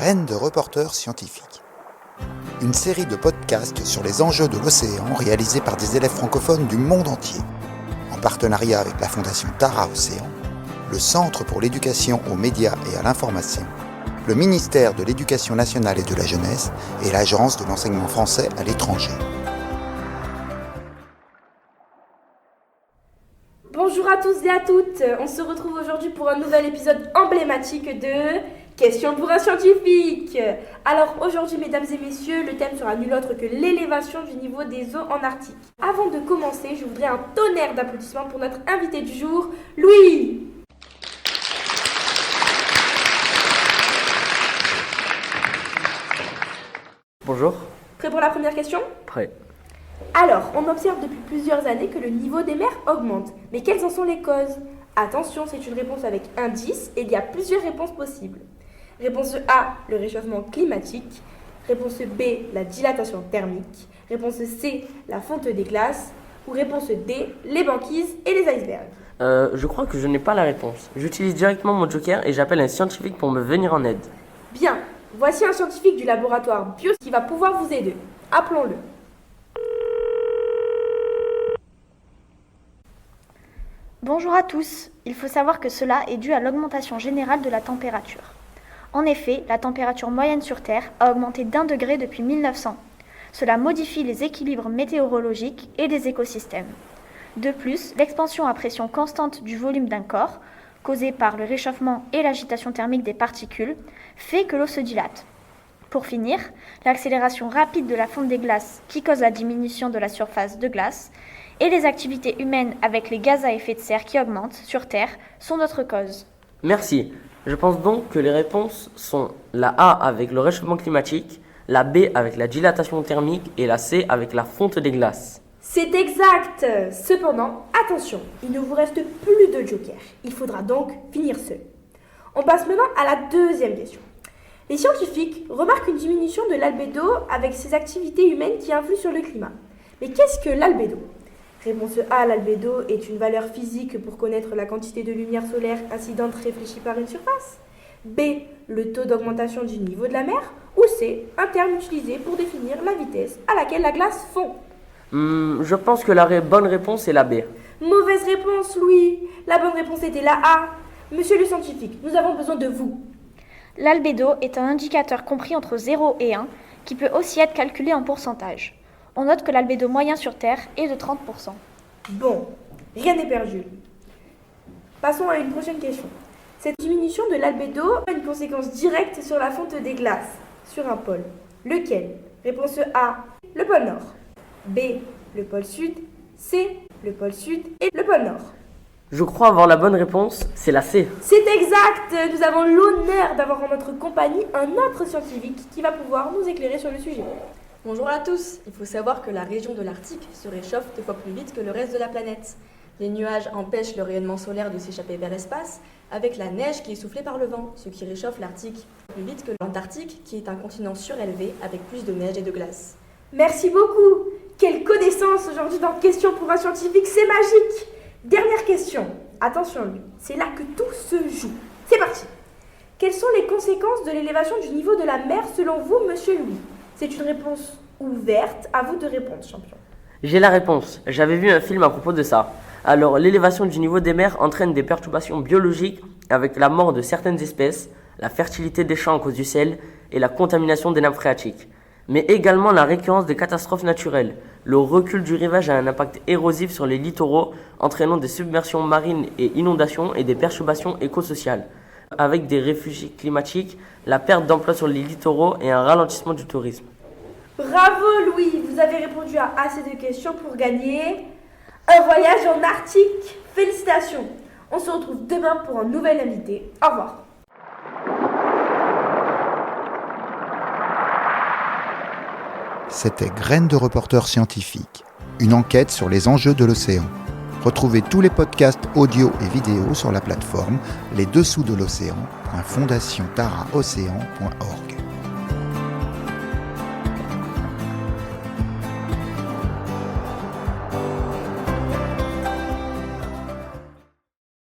Graines de reporters scientifiques. Une série de podcasts sur les enjeux de l'océan réalisés par des élèves francophones du monde entier, en partenariat avec la Fondation Tara Océan, le Centre pour l'éducation aux médias et à l'information, le ministère de l'Éducation nationale et de la jeunesse et l'Agence de l'enseignement français à l'étranger. Bonjour à tous et à toutes, on se retrouve aujourd'hui pour un nouvel épisode emblématique de Questions pour un scientifique. Alors aujourd'hui mesdames et messieurs, le thème sera nul autre que l'élévation du niveau des eaux en Arctique. Avant de commencer, je voudrais un tonnerre d'applaudissements pour notre invité du jour, Louis. Bonjour. Prêt pour la première question ? Prêt. Alors, on observe depuis plusieurs années que le niveau des mers augmente. Mais quelles en sont les causes ? Attention, c'est une réponse avec indice et il y a plusieurs réponses possibles. Réponse A, le réchauffement climatique. Réponse B, la dilatation thermique. Réponse C, la fonte des glaces. Ou réponse D, les banquises et les icebergs. Je crois que je n'ai pas la réponse. J'utilise directement mon joker et j'appelle un scientifique pour me venir en aide. Bien, voici un scientifique du laboratoire Bio qui va pouvoir vous aider. Appelons-le. Bonjour à tous. Il faut savoir que cela est dû à l'augmentation générale de la température. En effet, la température moyenne sur Terre a augmenté d'1 degré depuis 1900. Cela modifie les équilibres météorologiques et des écosystèmes. De plus, l'expansion à pression constante du volume d'un corps, causée par le réchauffement et l'agitation thermique des particules, fait que l'eau se dilate. Pour finir, l'accélération rapide de la fonte des glaces qui cause la diminution de la surface de glace et les activités humaines avec les gaz à effet de serre qui augmentent sur Terre sont d'autres causes. Merci. Je pense donc que les réponses sont la A avec le réchauffement climatique, la B avec la dilatation thermique et la C avec la fonte des glaces. C'est exact. Cependant, attention, il ne vous reste plus de joker. Il faudra donc finir seul. On passe maintenant à la deuxième question. Les scientifiques remarquent une diminution de l'albédo avec ces activités humaines qui influent sur le climat. Mais qu'est-ce que l'albédo ? Réponse A, l'albédo est une valeur physique pour connaître la quantité de lumière solaire incidente réfléchie par une surface. B, le taux d'augmentation du niveau de la mer. Ou C, un terme utilisé pour définir la vitesse à laquelle la glace fond. Je pense que la bonne réponse est la B. Mauvaise réponse, Louis. La bonne réponse était la A. Monsieur le scientifique, nous avons besoin de vous. L'albédo est un indicateur compris entre 0 et 1 qui peut aussi être calculé en pourcentage. On note que l'albédo moyen sur Terre est de 30%. Bon, rien n'est perdu. Passons à une prochaine question. Cette diminution de l'albédo a une conséquence directe sur la fonte des glaces, sur un pôle. Lequel ? Réponse A, le pôle Nord. B, le pôle Sud. C, le pôle Sud et le pôle Nord. Je crois avoir la bonne réponse, c'est la C. C'est exact. Nous avons l'honneur d'avoir en notre compagnie un autre scientifique qui va pouvoir nous éclairer sur le sujet. Bonjour à tous. Il faut savoir que la région de l'Arctique se réchauffe 2 fois plus vite que le reste de la planète. Les nuages empêchent le rayonnement solaire de s'échapper vers l'espace, avec la neige qui est soufflée par le vent, ce qui réchauffe l'Arctique plus vite que l'Antarctique, qui est un continent surélevé avec plus de neige et de glace. Merci beaucoup. Quelle connaissance aujourd'hui dans Questions pour un scientifique, c'est magique. Dernière question. Attention lui, c'est là que tout se joue. C'est parti. Quelles sont les conséquences de l'élévation du niveau de la mer selon vous, monsieur Louis ? C'est une réponse ouverte, à vous de répondre, champion. J'ai la réponse. J'avais vu un film à propos de ça. Alors, l'élévation du niveau des mers entraîne des perturbations biologiques avec la mort de certaines espèces, la fertilité des champs à cause du sel et la contamination des nappes phréatiques. Mais également la récurrence des catastrophes naturelles. Le recul du rivage a un impact érosif sur les littoraux, entraînant des submersions marines et inondations et des perturbations écosociales. Avec des réfugiés climatiques, la perte d'emploi sur les littoraux et un ralentissement du tourisme. Bravo Louis, vous avez répondu à assez de questions pour gagner un voyage en Arctique. Félicitations. On se retrouve demain pour un nouvel invité. Au revoir. C'était Graines de reporters scientifiques, une enquête sur les enjeux de l'océan. Retrouvez tous les podcasts audio et vidéo sur la plateforme lesdessous de l'océan.fondationtaraocéan.org.